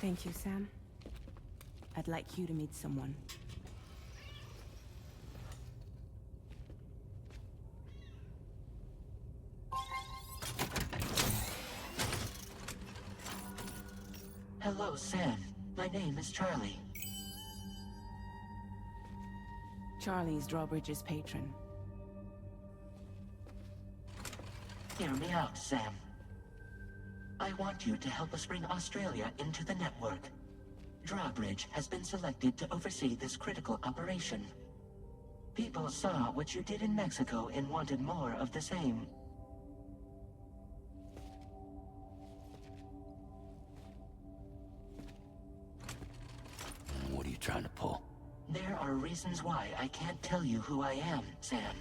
Thank you, Sam. I'd like you to meet someone. Hello, Sam. My name is Charlie. Charlie's Drawbridge's patron. Hear me out, Sam. I want you to help us bring Australia into the network. Drawbridge has been selected to oversee this critical operation. People saw what you did in Mexico and wanted more of the same. What are you trying to pull? There are reasons why I can't tell you who I am, Sam.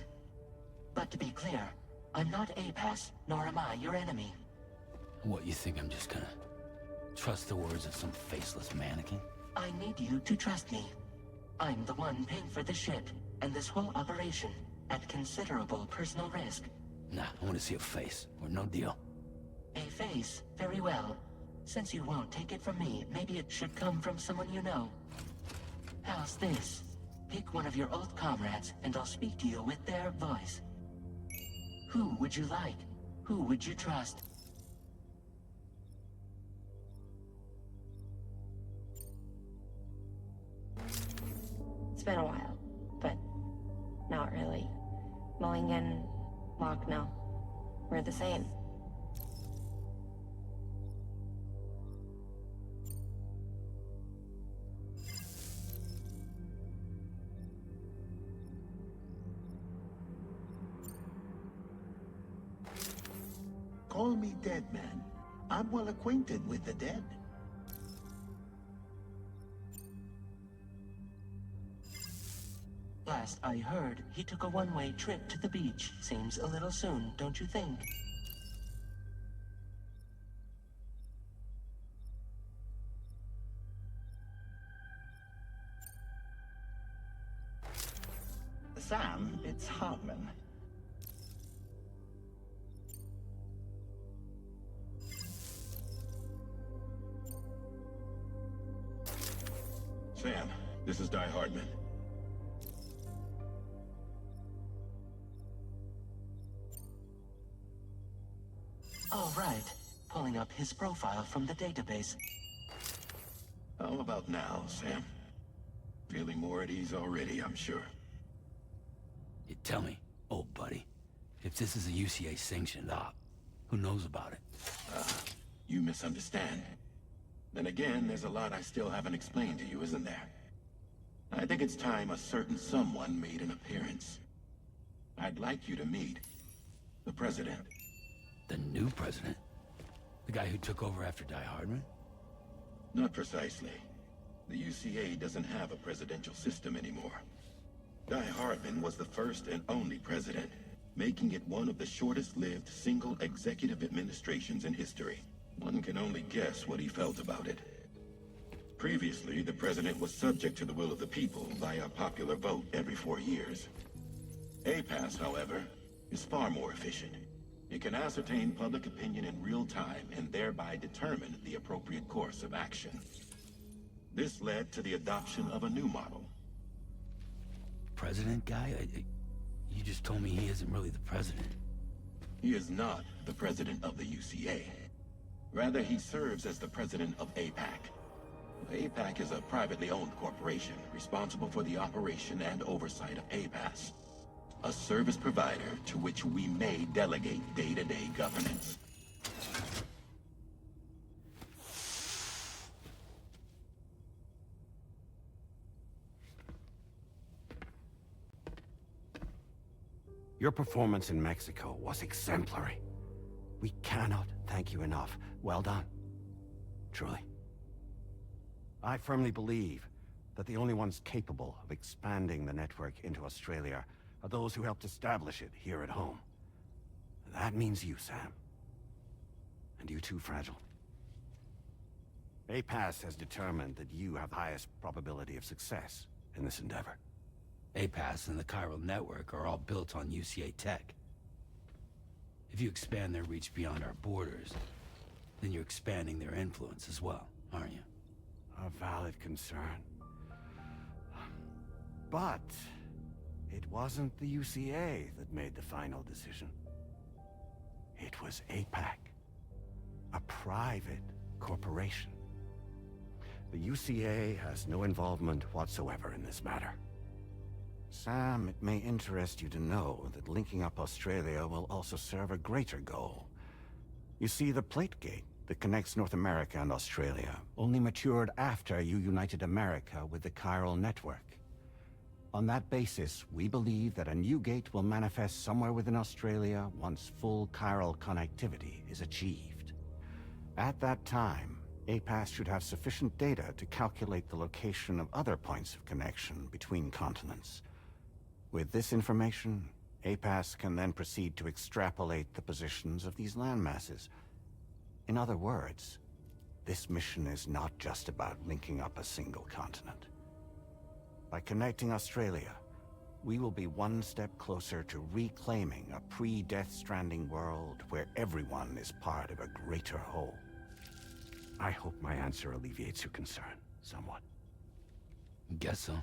But to be clear, I'm not APAS, nor am I your enemy. What, you think I'm just gonna trust the words of some faceless mannequin? I need you to trust me. I'm the one paying for the shit, and this whole operation, at considerable personal risk. Nah, I want to see a face, or no deal. A face? Very well. Since you won't take it from me, maybe it should come from someone you know. How's this? Pick one of your old comrades, and I'll speak to you with their voice. Who would you like? Who would you trust? It's been a while, but not really. Mulligan, Locke, no. We're the same. Call me dead, man. I'm well acquainted with the dead. Last I heard, he took a one-way trip to the beach. Seems a little soon, don't you think? Sam, it's Hartman. Sam, this is Di Hartman. All right. Pulling up his profile from the database. How about now, Sam? Feeling more at ease already, I'm sure. You tell me, old buddy, if this is a UCA-sanctioned op, who knows about it? You misunderstand. Then again, there's a lot I still haven't explained to you, isn't there? I think it's time a certain someone made an appearance. I'd like you to meet the President. The new president? The guy who took over after Di Hardman? Not precisely. The UCA doesn't have a presidential system anymore. Di Hardman was the first and only president, making it one of the shortest-lived single executive administrations in history. One can only guess what he felt about it. Previously, the president was subject to the will of the people via popular vote every 4 years. APAS, however, is far more efficient. It can ascertain public opinion in real time and thereby determine the appropriate course of action. This led to the adoption of a new model. President guy? You just told me he isn't really the president. He is not the president of the UCA. Rather, he serves as the president of APAC. APAC is a privately owned corporation responsible for the operation and oversight of APAS, a service provider to which we may delegate day-to-day governance. Your performance in Mexico was exemplary. We cannot thank you enough. Well done. Truly. I firmly believe that the only ones capable of expanding the network into Australia are those who helped establish it here at home. That means you, Sam. And you too, Fragile. APAS has determined that you have the highest probability of success in this endeavor. APAS and the chiral network are all built on UCA tech. If you expand their reach beyond our borders, then you're expanding their influence as well, aren't you? valid concern. But it wasn't the UCA that made the final decision. It was APAC, a private corporation. The UCA has no involvement whatsoever in this matter. Sam, it may interest you to know that linking up Australia will also serve a greater goal. You see, the plate gate that connects North America and Australia only matured after you united America with the chiral network. On that basis, we believe that a new gate will manifest somewhere within Australia once full chiral connectivity is achieved. At that time, APAS should have sufficient data to calculate the location of other points of connection between continents. With this information, APAS can then proceed to extrapolate the positions of these landmasses. In other words, this mission is not just about linking up a single continent. By connecting Australia, we will be one step closer to reclaiming a pre-Death Stranding world where everyone is part of a greater whole. I hope my answer alleviates your concern somewhat. Guess so.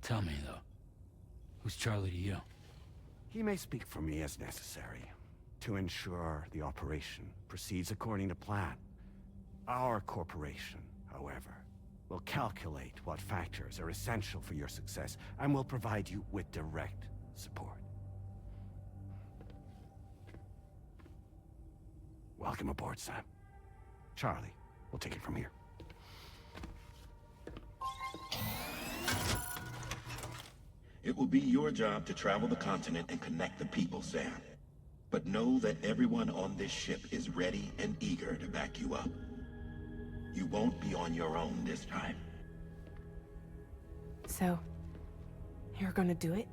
Tell me, though. Who's Charlie to you? He may speak for me as necessary to ensure the operation proceeds according to plan. Our corporation, however, will calculate what factors are essential for your success and will provide you with direct support. Welcome aboard, Sam. Charlie, we'll take it from here. It will be your job to travel the continent and connect the people, Sam. But know that everyone on this ship is ready and eager to back you up. You won't be on your own this time. So, you're gonna do it?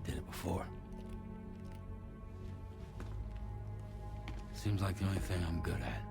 Did it before. Seems like the only thing I'm good at.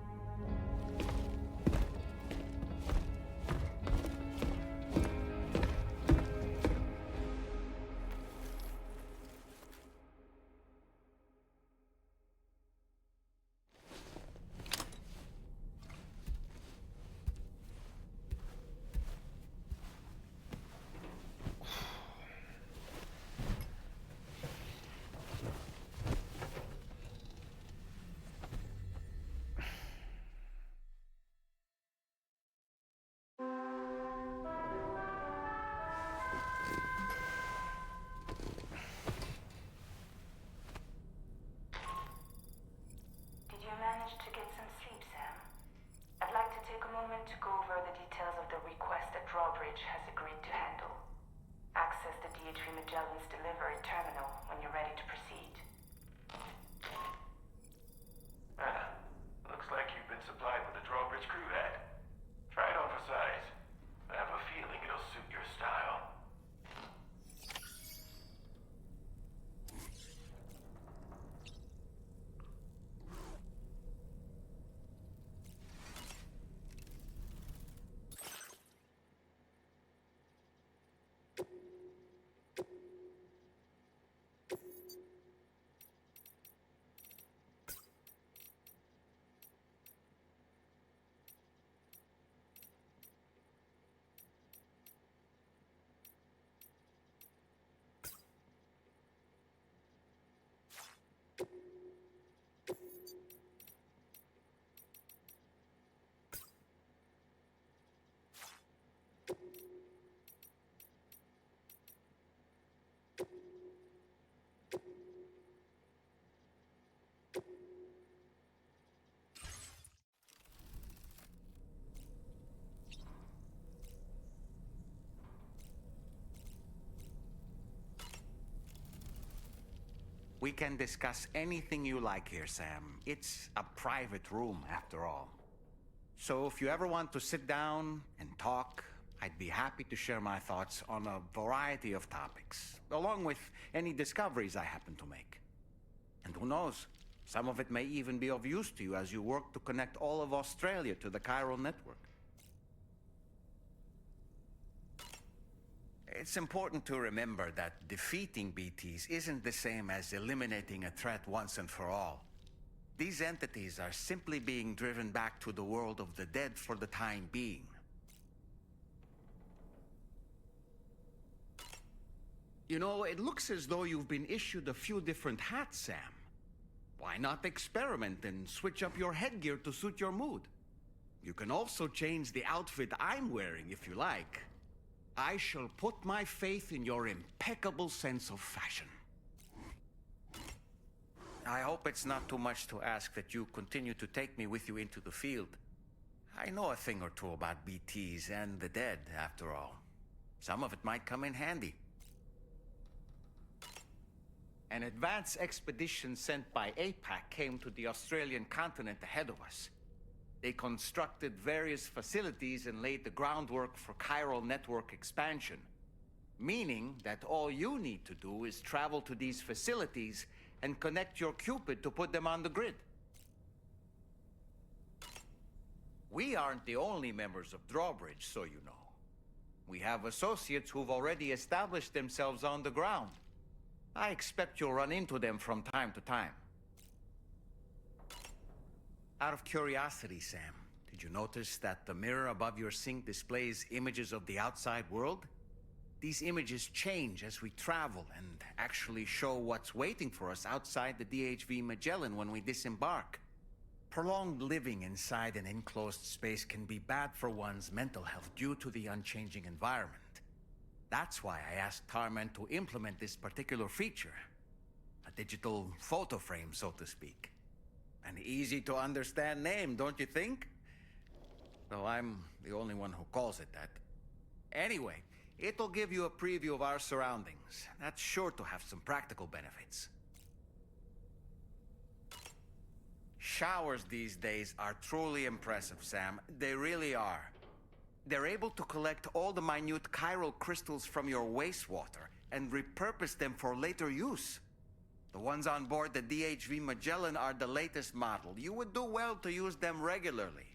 Did you manage to get some sleep, Sam? I'd like to take a moment to go over the details of the request that Drawbridge has agreed to handle. Access the DH Magellan's delivery terminal when you're ready to proceed. Looks like you've been supplied with the Drawbridge crew hat. Try it on for size. I have a feeling it'll suit your style. We can discuss anything you like here, Sam. It's a private room, after all. So if you ever want to sit down and talk, I'd be happy to share my thoughts on a variety of topics, along with any discoveries I happen to make. And who knows, some of it may even be of use to you as you work to connect all of Australia to the chiral network. It's important to remember that defeating BTs isn't the same as eliminating a threat once and for all. These entities are simply being driven back to the world of the dead for the time being. You know, it looks as though you've been issued a few different hats, Sam. Why not experiment and switch up your headgear to suit your mood? You can also change the outfit I'm wearing if you like. I shall put my faith in your impeccable sense of fashion. I hope it's not too much to ask that you continue to take me with you into the field. I know a thing or two about BTs and the dead, after all. Some of it might come in handy. An advance expedition sent by APAC came to the Australian continent ahead of us. They constructed various facilities and laid the groundwork for chiral network expansion, meaning that all you need to do is travel to these facilities and connect your Cupid to put them on the grid. We aren't the only members of Drawbridge, so you know. We have associates who've already established themselves on the ground. I expect you'll run into them from time to time. Out of curiosity, Sam, did you notice that the mirror above your sink displays images of the outside world? These images change as we travel and actually show what's waiting for us outside the DHV Magellan when we disembark. Prolonged living inside an enclosed space can be bad for one's mental health due to the unchanging environment. That's why I asked Tarman to implement this particular feature. A digital photo frame, so to speak. An easy to understand name, don't you think? Though I'm the only one who calls it that. Anyway, it'll give you a preview of our surroundings. That's sure to have some practical benefits. Showers these days are truly impressive, Sam. They really are. They're able to collect all the minute chiral crystals from your wastewater and repurpose them for later use. The ones on board the DHV Magellan are the latest model. You would do well to use them regularly.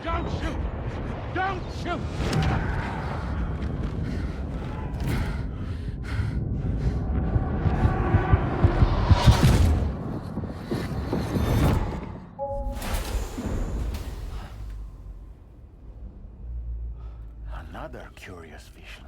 Don't shoot! Don't shoot! Another curious vision.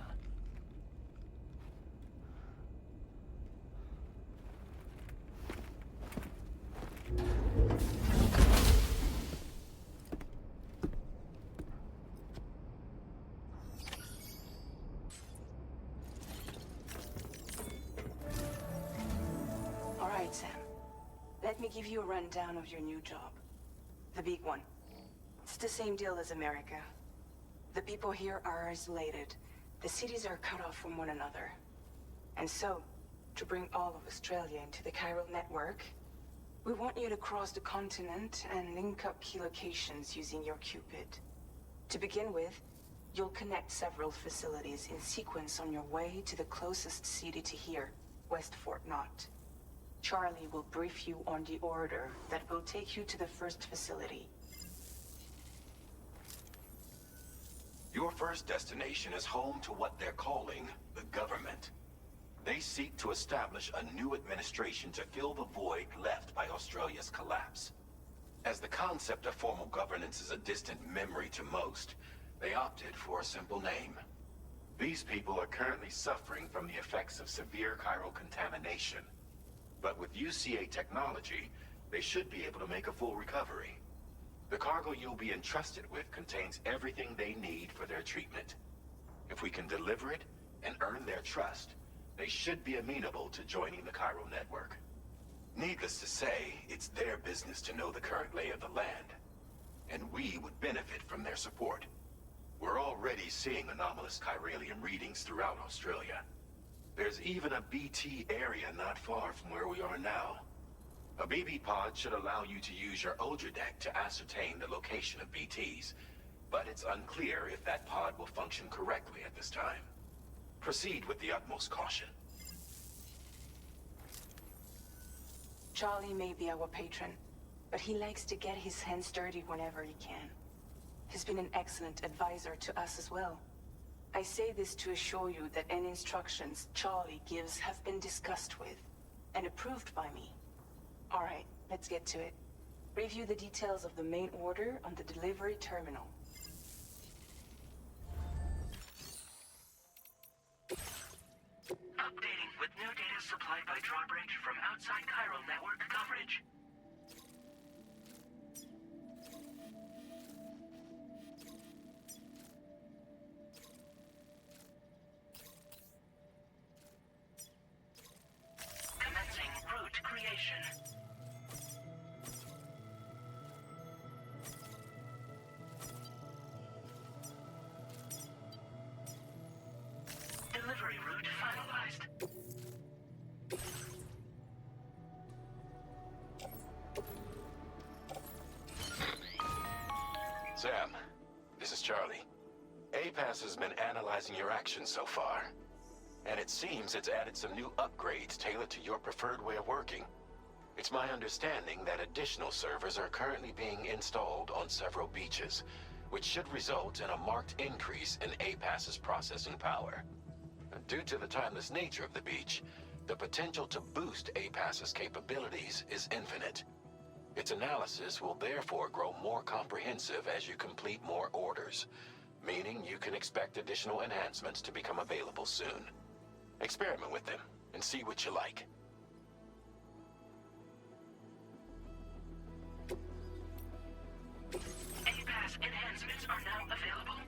All right, Sam. Let me give you a rundown of your new job. The big one. It's the same deal as America. The people here are isolated. The cities are cut off from one another. And so, to bring all of Australia into the chiral network, we want you to cross the continent and link up key locations using your Cupid. To begin with, you'll connect several facilities in sequence on your way to the closest city to here, West Fort Knott. Charlie will brief you on the order that will take you to the first facility. Your first destination is home to what they're calling the government. They seek to establish a new administration to fill the void left by Australia's collapse. As the concept of formal governance is a distant memory to most, they opted for a simple name. These people are currently suffering from the effects of severe chiral contamination. But with UCA technology, they should be able to make a full recovery. The cargo you'll be entrusted with contains everything they need for their treatment. If we can deliver it and earn their trust, they should be amenable to joining the chiral network. Needless to say, it's their business to know the current lay of the land, and we would benefit from their support. We're already seeing anomalous chiralium readings throughout Australia. There's even a BT area not far from where we are now. A BB pod should allow you to use your Ultra deck to ascertain the location of BTs, but it's unclear if that pod will function correctly at this time. Proceed with the utmost caution. Charlie may be our patron, but he likes to get his hands dirty whenever he can. He's been an excellent advisor to us as well. I say this to assure you that any instructions Charlie gives have been discussed with and approved by me. All right, let's get to it. Review the details of the main order on the delivery terminal. Updating with new data supplied by drawbridge from outside chiral network coverage. Commencing route creation. Delivery route finalized. Sam, this is Charlie. APAS has been analyzing your actions so far, and it seems it's added some new upgrades tailored to your preferred way of working. It's my understanding that additional servers are currently being installed on several beaches, which should result in a marked increase in APAS's processing power. Due to the timeless nature of the beach, the potential to boost APAS's capabilities is infinite. Its analysis will therefore grow more comprehensive as you complete more orders, meaning you can expect additional enhancements to become available soon. Experiment with them and see what you like. APAS enhancements are now available.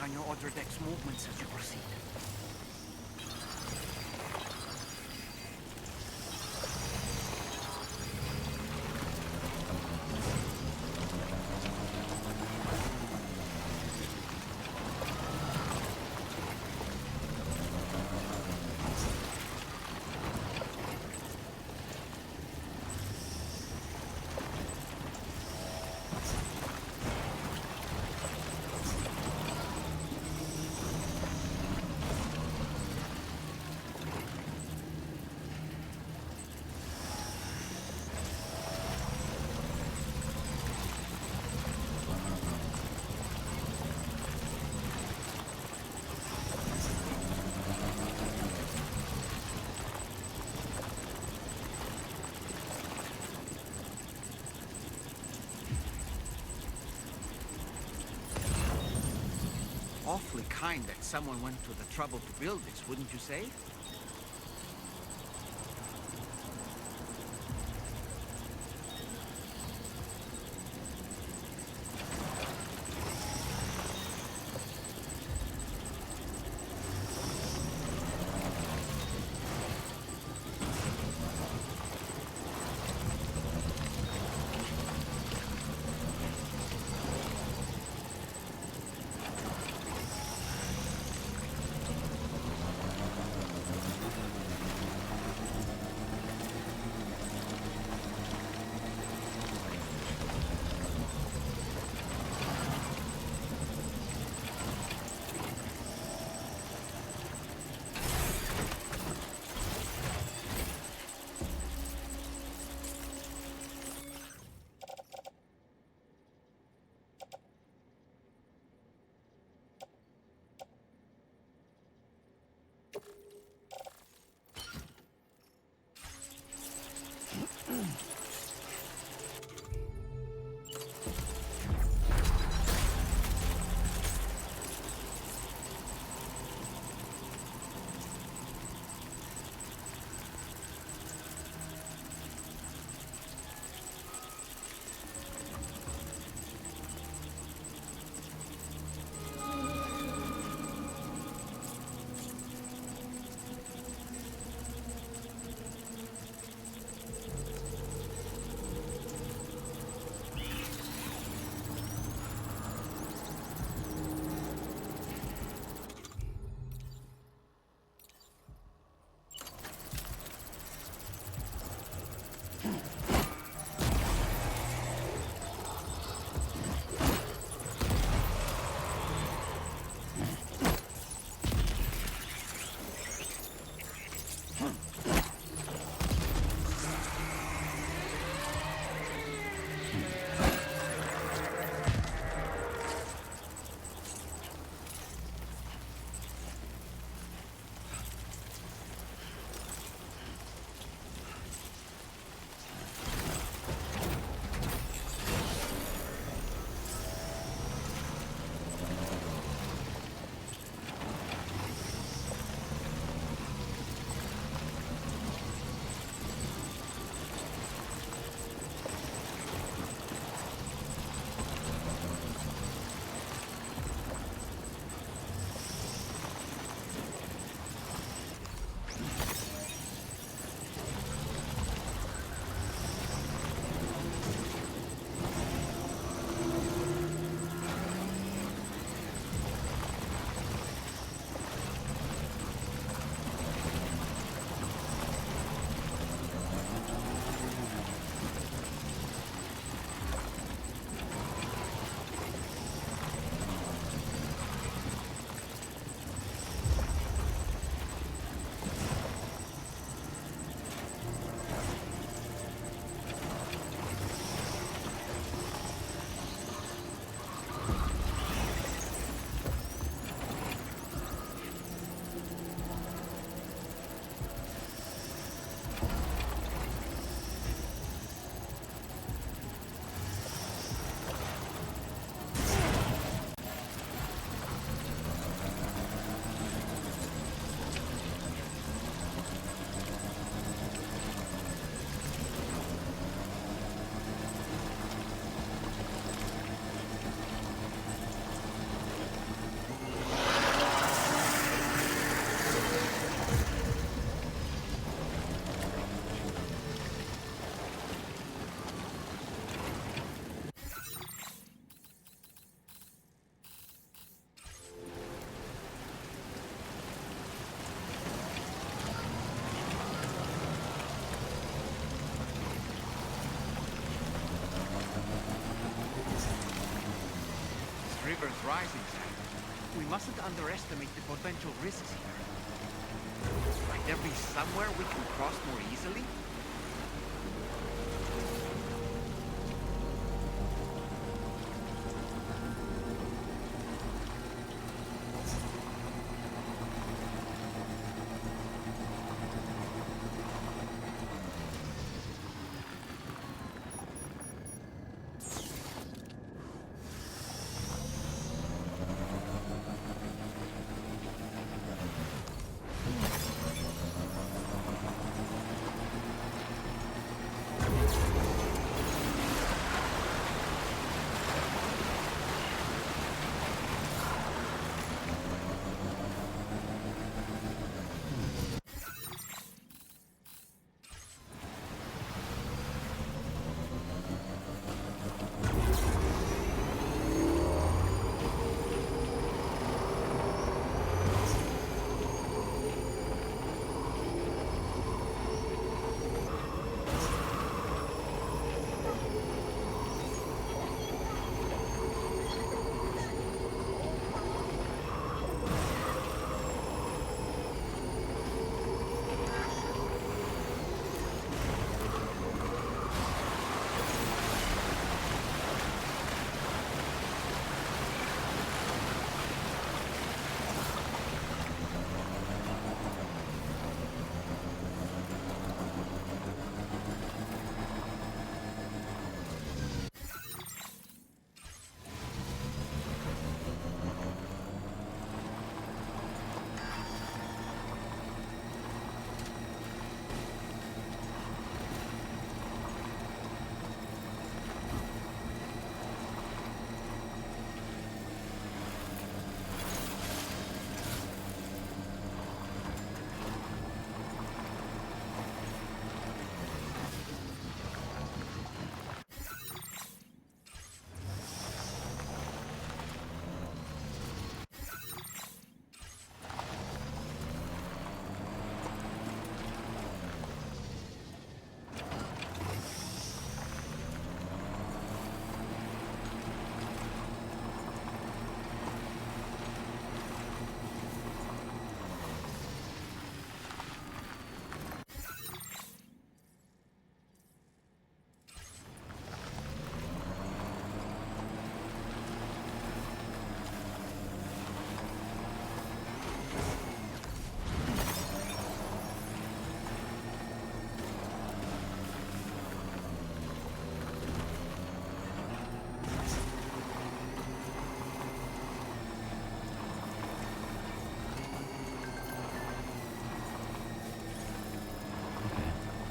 on your other deck's movements as you proceed. Awfully kind that someone went to the trouble to build this, wouldn't you say? rising, Sam. We mustn't underestimate the potential risks here. Might there be somewhere we can cross more easily?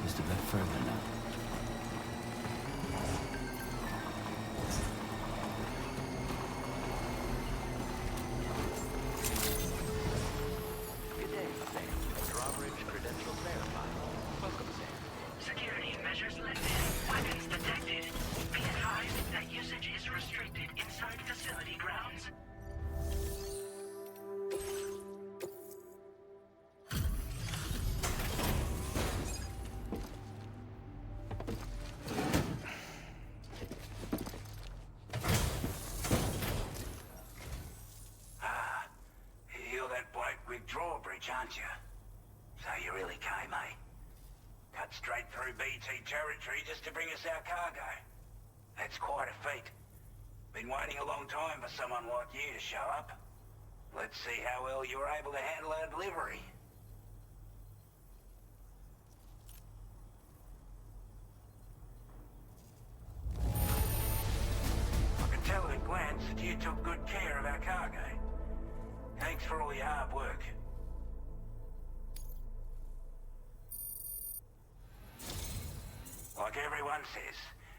Just a bit further now. Good day, Sam. Drawbridge credentials verified. Welcome, Sam. Security measures lifted. Weapons detected. Be advised that usage is restricted inside facility grounds. Drawbridge, aren't you? So you really came, eh? Cut straight through BT territory just to bring us our cargo. That's quite a feat. Been waiting a long time for someone like you to show up. Let's see how well you were able to handle our delivery. I can tell at a glance that you took good care of our cargo. Thanks for all your hard work. Like everyone says,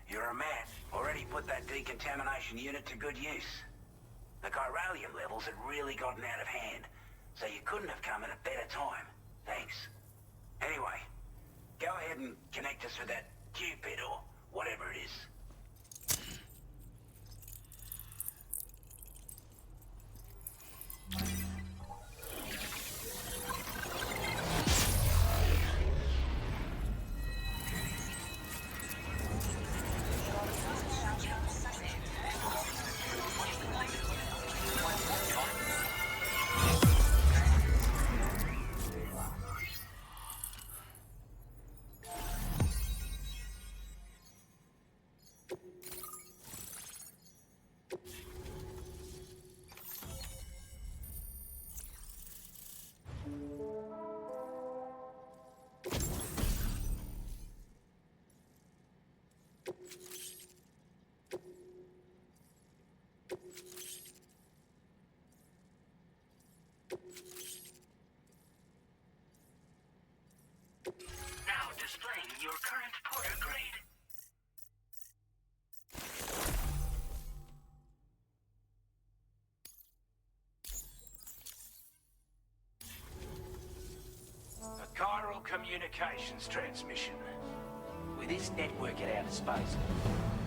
you're a man. Already put that decontamination unit to good use. The chiralium levels had really gotten out of hand, so you couldn't have come at a better time. Thanks. Anyway, go ahead and connect us with that Cupid or whatever it is. your current porter grade. A chiral communications transmission. With this network at our disposal,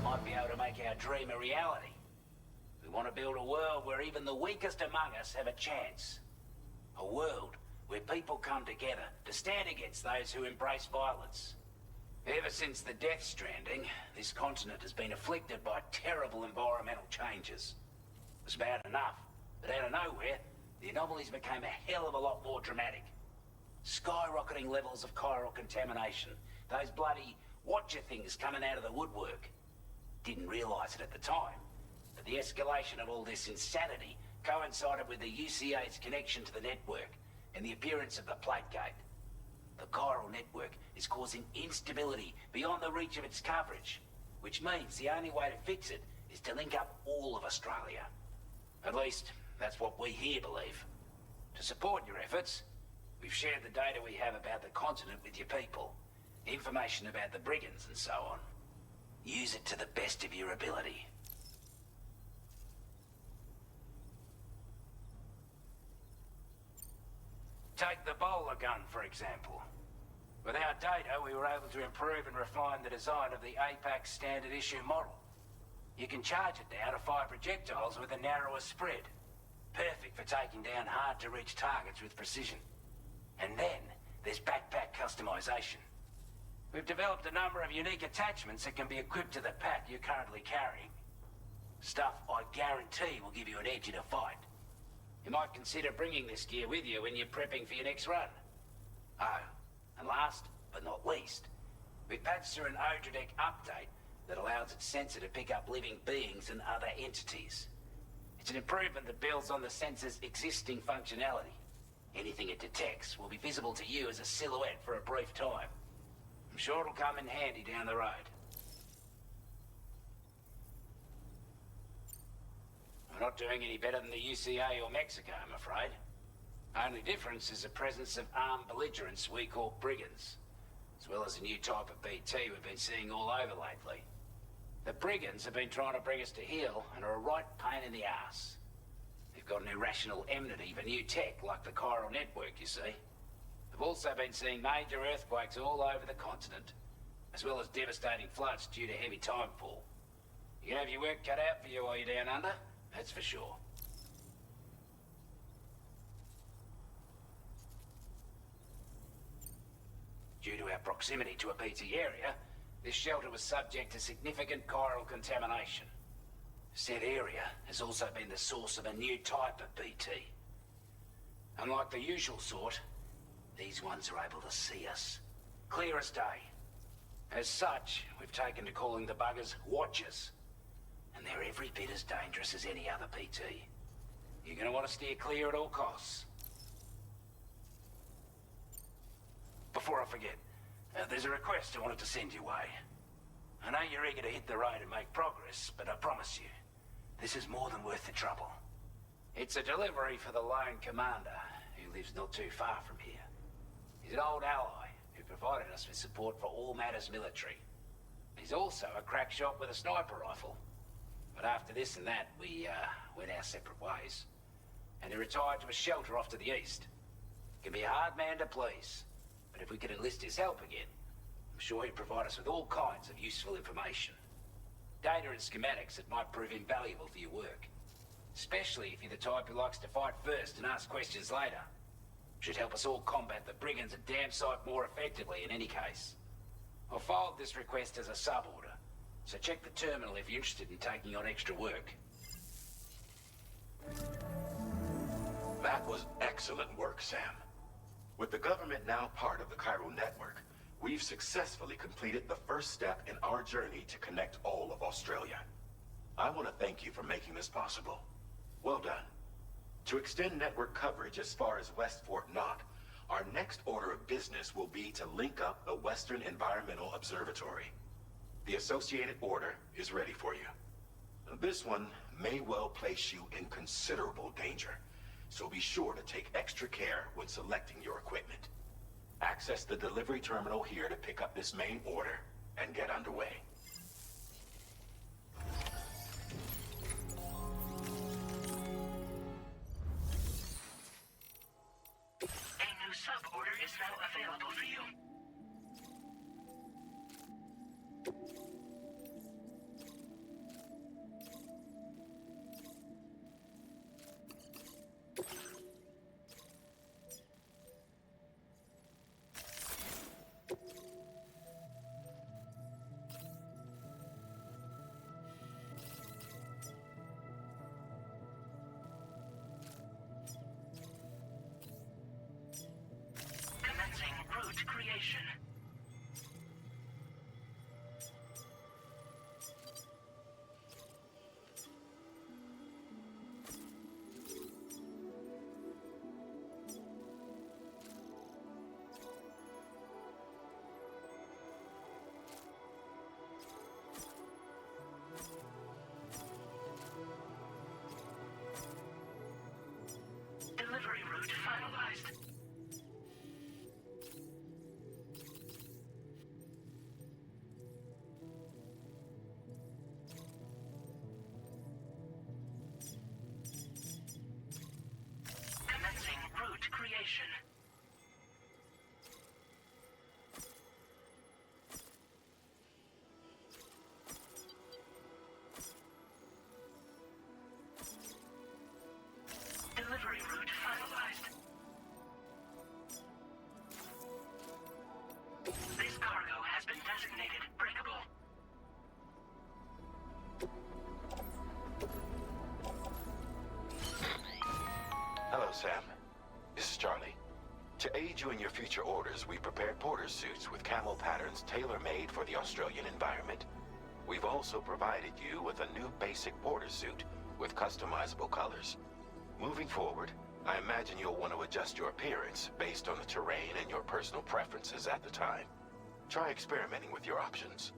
might be able to make our dream a reality. We want to build a world where even the weakest among us have a chance. A world where people come together to stand against those who embrace violence. Ever since the Death Stranding, this continent has been afflicted by terrible environmental changes. It was bad enough, but out of nowhere, the anomalies became a hell of a lot more dramatic. Skyrocketing levels of chiral contamination, those bloody watcher things coming out of the woodwork. Didn't realize it at the time, but the escalation of all this insanity coincided with the UCA's connection to the network and the appearance of the plate gate. The chiral network is causing instability beyond the reach of its coverage, which means the only way to fix it is to link up all of Australia. At least, that's what we here believe. To support your efforts, we've shared the data we have about the continent with your people, information about the brigands and so on. Use it to the best of your ability. Take the bowler gun, for example. With our data, we were able to improve and refine the design of the APAC standard issue model. You can charge it now to fire projectiles with a narrower spread. Perfect for taking down hard-to-reach targets with precision. And then, there's backpack customization. We've developed a number of unique attachments that can be equipped to the pack you're currently carrying. Stuff I guarantee will give you an edge in a fight. You might consider bringing this gear with you when you're prepping for your next run. Oh, and last but not least, we've patched through an Odradek update that allows its sensor to pick up living beings and other entities. It's an improvement that builds on the sensor's existing functionality. Anything it detects will be visible to you as a silhouette for a brief time. I'm sure it'll come in handy down the road. We're not doing any better than the UCA or Mexico, I'm afraid. Only difference is the presence of armed belligerents we call brigands, as well as a new type of BT we've been seeing all over lately. The brigands have been trying to bring us to heel and are a right pain in the ass. They've got an irrational enmity for new tech like the chiral network, you see. They've also been seeing major earthquakes all over the continent, as well as devastating floods due to heavy timefall. You can have your work cut out for you while you're down under, that's for sure. Due to our proximity to a BT area, this shelter was subject to significant chiral contamination. Said area has also been the source of a new type of BT. Unlike the usual sort, these ones are able to see us. Clear as day. As such, we've taken to calling the buggers Watchers. And they're every bit as dangerous as any other BT. You're gonna want to steer clear at all costs. Before I forget, there's a request I wanted to send your way. I know you're eager to hit the road and make progress, but I promise you, this is more than worth the trouble. It's a delivery for the lone commander, who lives not too far from here. He's an old ally who provided us with support for all matters military. He's also a crack shot with a sniper rifle. But after this and that, we went our separate ways. And he retired to a shelter off to the east. Can be a hard man to please, but if we could enlist his help again, I'm sure he'd provide us with all kinds of useful information. Data and schematics that might prove invaluable for your work. Especially if you're the type who likes to fight first and ask questions later. Should help us all combat the brigands a damn sight more effectively in any case. I'll filed this request as a sub-order, so check the terminal if you're interested in taking on extra work. That was excellent work, Sam. With the government now part of the chiral network, we've successfully completed the first step in our journey to connect all of Australia. I want to thank you for making this possible. Well done. To extend network coverage as far as West Fort Knott, our next order of business will be to link up the Western Environmental Observatory. The associated order is ready for you. This one may well place you in considerable danger, so be sure to take extra care when selecting your equipment. Access the delivery terminal here to pick up this main order and get underway. A new sub-order is now available for you. Commencing route creation. Delivery route finalized. Commencing route creation. Delivery route finalized. This cargo has been designated breakable. Hello, Sam. This is Charlie. To aid you in your future orders, we prepared porter suits with camel patterns tailor-made for the Australian environment. We've also provided you with a new basic porter suit with customizable colors. Moving forward, I imagine you'll want to adjust your appearance based on the terrain and your personal preferences at the time. Try experimenting with your options.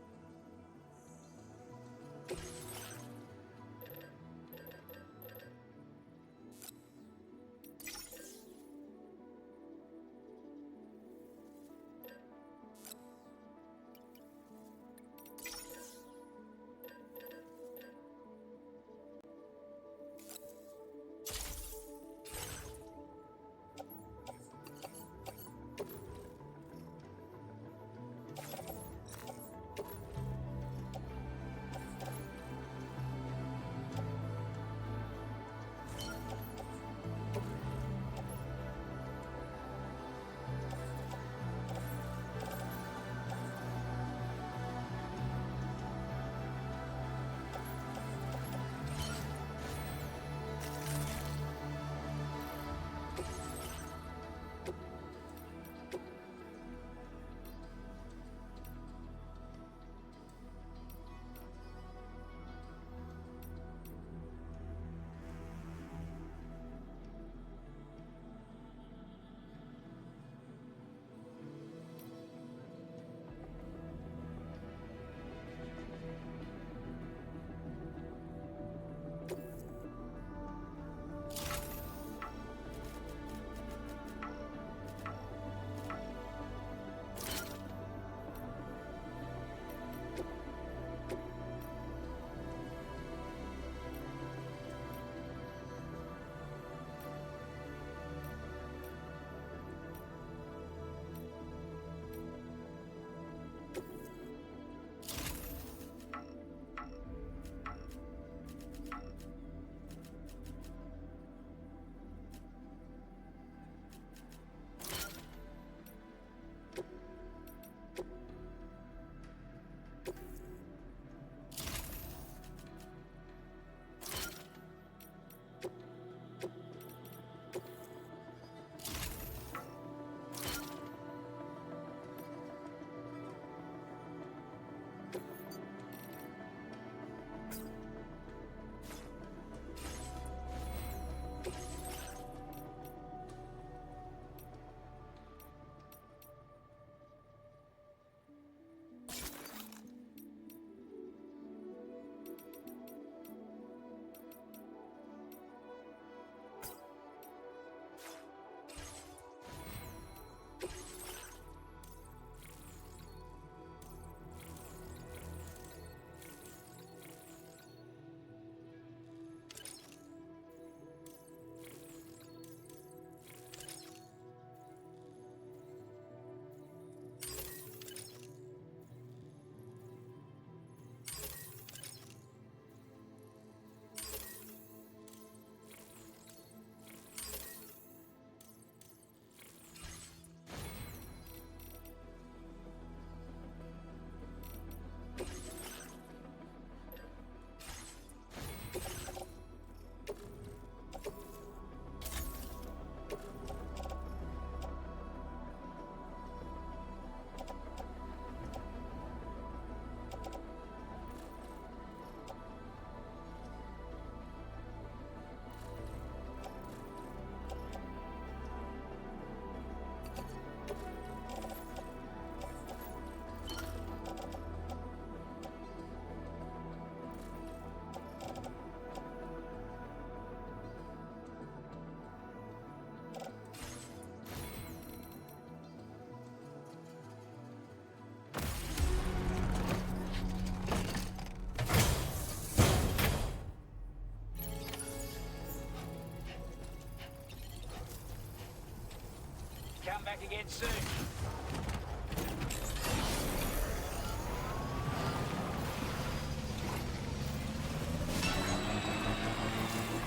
back again soon.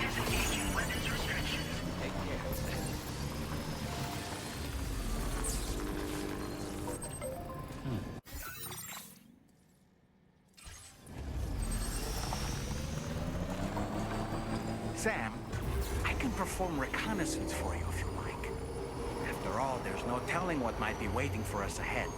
Disengaging weapons restrictions. Take care, Sam. Sam, I can perform reconnaissance for you if you like. After all, there's no telling what might be waiting for us ahead.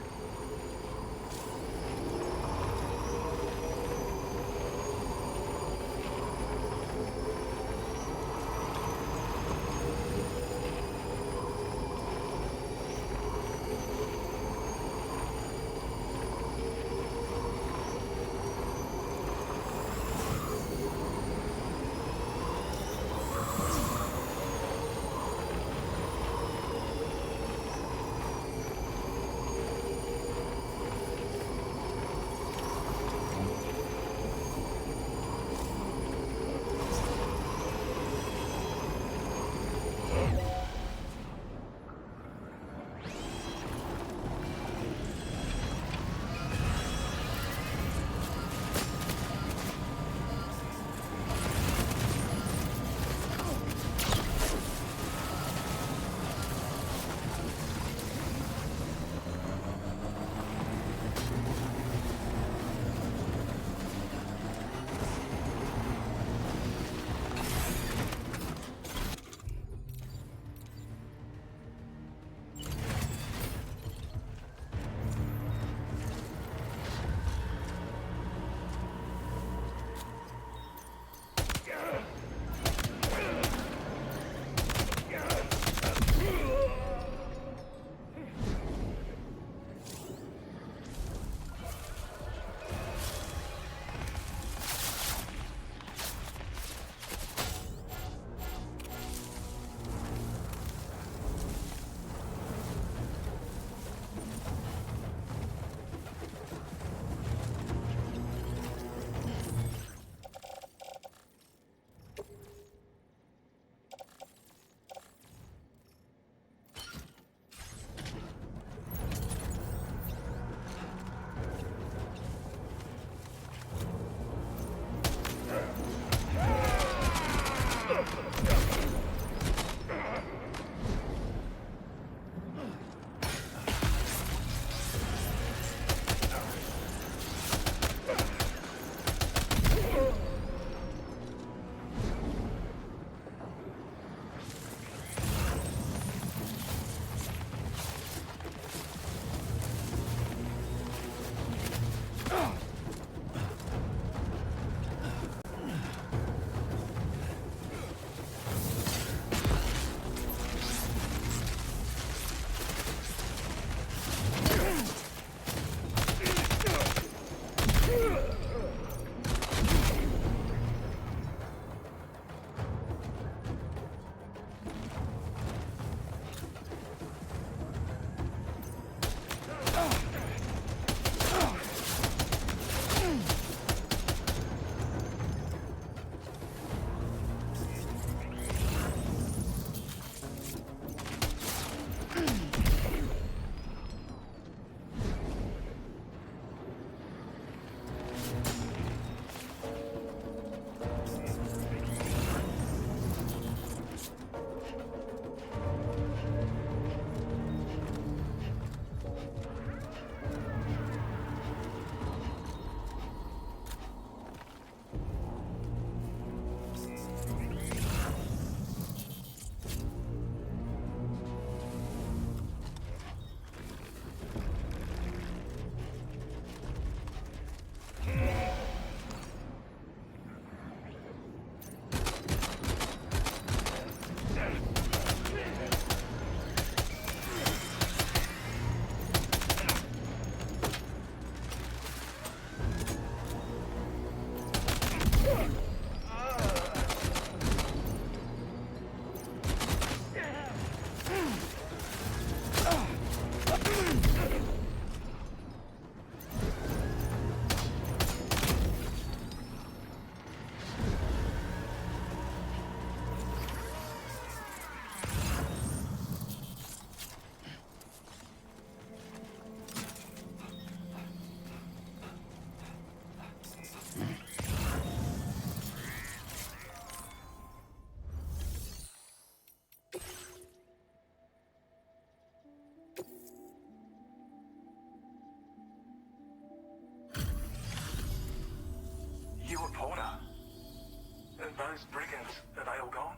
those brigands, are they all gone?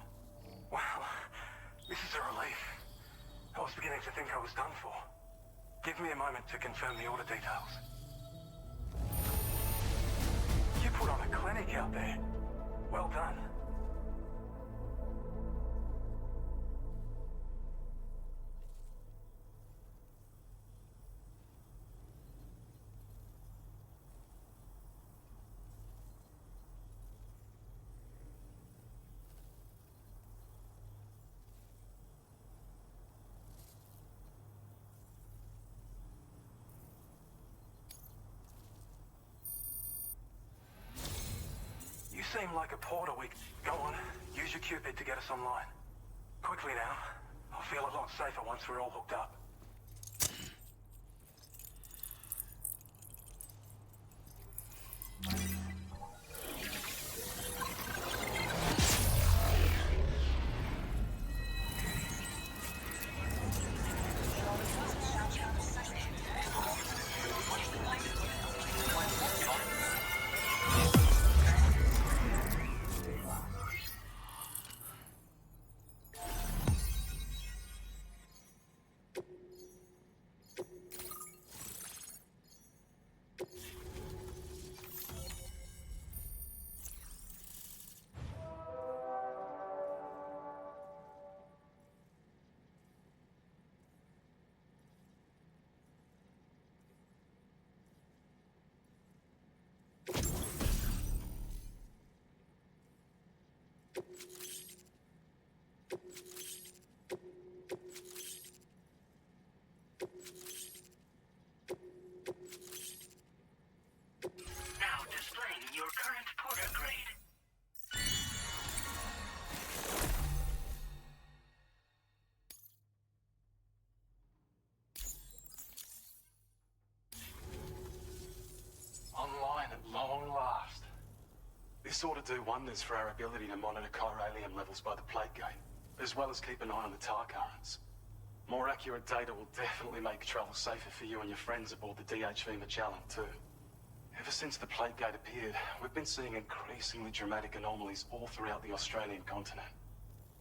Well, this is a relief. I was beginning to think I was done for. Give me a moment to confirm the order details. You put on a clinic out there. Well done. You seem like a porter. Go on, use your Cupid to get us online. Quickly now. I'll feel a lot safer once we're all hooked up. Now displaying your current porter grade. Online at long last. This ought to do wonders for our ability to monitor chiralium levels by the plate gate, as well as keep an eye on the tar currents. More accurate data will definitely make travel safer for you and your friends aboard the DHV Magellan, too. Ever since the plate gate appeared, we've been seeing increasingly dramatic anomalies all throughout the Australian continent.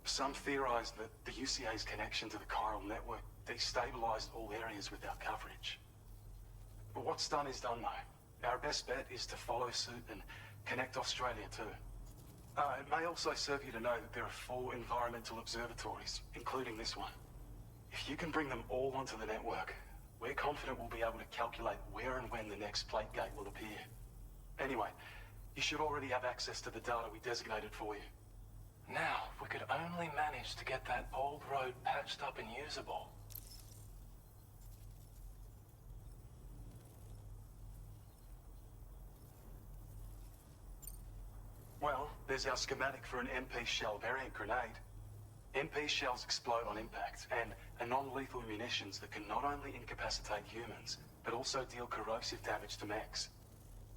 Some theorize that the UCA's connection to the chiral network destabilized all areas with our coverage. But what's done is done, though. Our best bet is to follow suit and connect Australia, too. It may also serve you to know that there are 4 environmental observatories, including this one. If you can bring them all onto the network, we're confident we'll be able to calculate where and when the next plate gate will appear. Anyway, you should already have access to the data we designated for you. Now, if we could only manage to get that old road patched up and usable. Well, there's our schematic for an MP shell variant grenade. MP shells explode on impact, and are non-lethal munitions that can not only incapacitate humans, but also deal corrosive damage to mechs.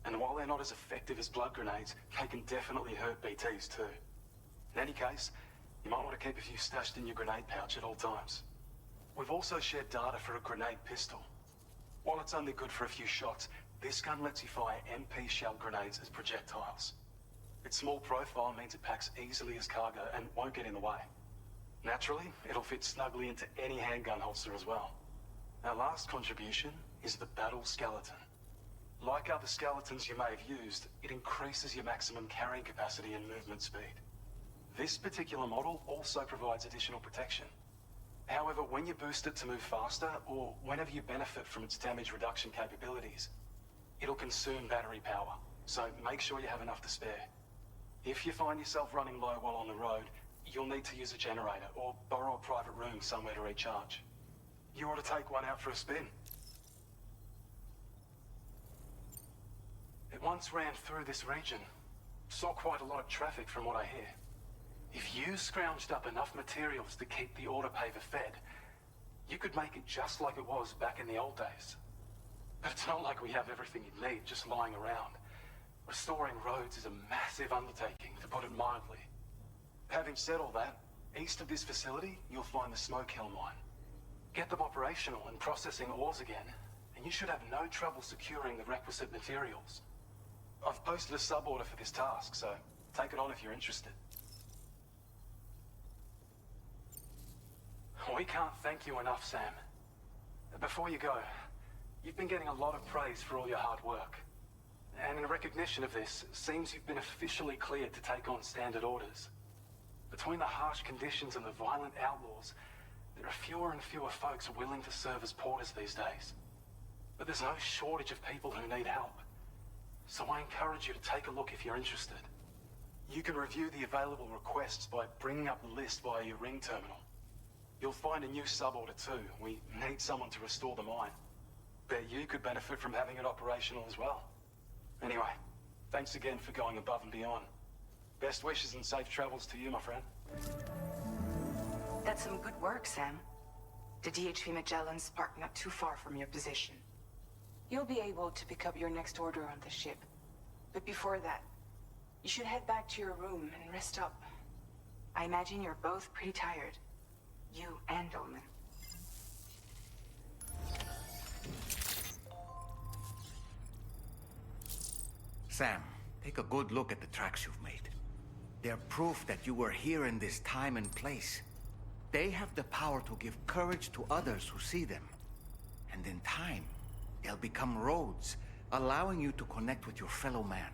And while they're not as effective as blood grenades, they can definitely hurt BTs too. In any case, you might want to keep a few stashed in your grenade pouch at all times. We've also shared data for a grenade pistol. While it's only good for a few shots, this gun lets you fire MP shell grenades as projectiles. Its small profile means it packs easily as cargo and won't get in the way. Naturally, it'll fit snugly into any handgun holster as well. Our last contribution is the battle skeleton. Like other skeletons you may have used, it increases your maximum carrying capacity and movement speed. This particular model also provides additional protection. However, when you boost it to move faster, or whenever you benefit from its damage reduction capabilities, it'll consume battery power, so make sure you have enough to spare. If you find yourself running low while on the road, you'll need to use a generator or borrow a private room somewhere to recharge. You ought to take one out for a spin. It once ran through this region. Saw quite a lot of traffic from what I hear. If you scrounged up enough materials to keep the autopaver fed, you could make it just like it was back in the old days. But it's not like we have everything you need just lying around. Restoring roads is a massive undertaking, to put it mildly. Having said all that, east of this facility, you'll find the Smoke Hill mine. Get them operational and processing ores again, and you should have no trouble securing the requisite materials. I've posted a sub-order for this task, so take it on if you're interested. We can't thank you enough, Sam. Before you go, you've been getting a lot of praise for all your hard work. And in recognition of this, it seems you've been officially cleared to take on standard orders. Between the harsh conditions and the violent outlaws, there are fewer and fewer folks willing to serve as porters these days. But there's no shortage of people who need help. So I encourage you to take a look if you're interested. You can review the available requests by bringing up the list via your ring terminal. You'll find a new sub-order too. We need someone to restore the mine. Bet you could benefit from having it operational as well. Anyway, thanks again for going above and beyond. Best wishes and safe travels to you, my friend. That's some good work, Sam. The DHV Magellan's parked not too far from your position. You'll be able to pick up your next order on the ship. But before that, you should head back to your room and rest up. I imagine you're both pretty tired. You and Dolman. Sam, take a good look at the tracks you've made. They're proof that you were here in this time and place. They have the power to give courage to others who see them. And in time, they'll become roads, allowing you to connect with your fellow man.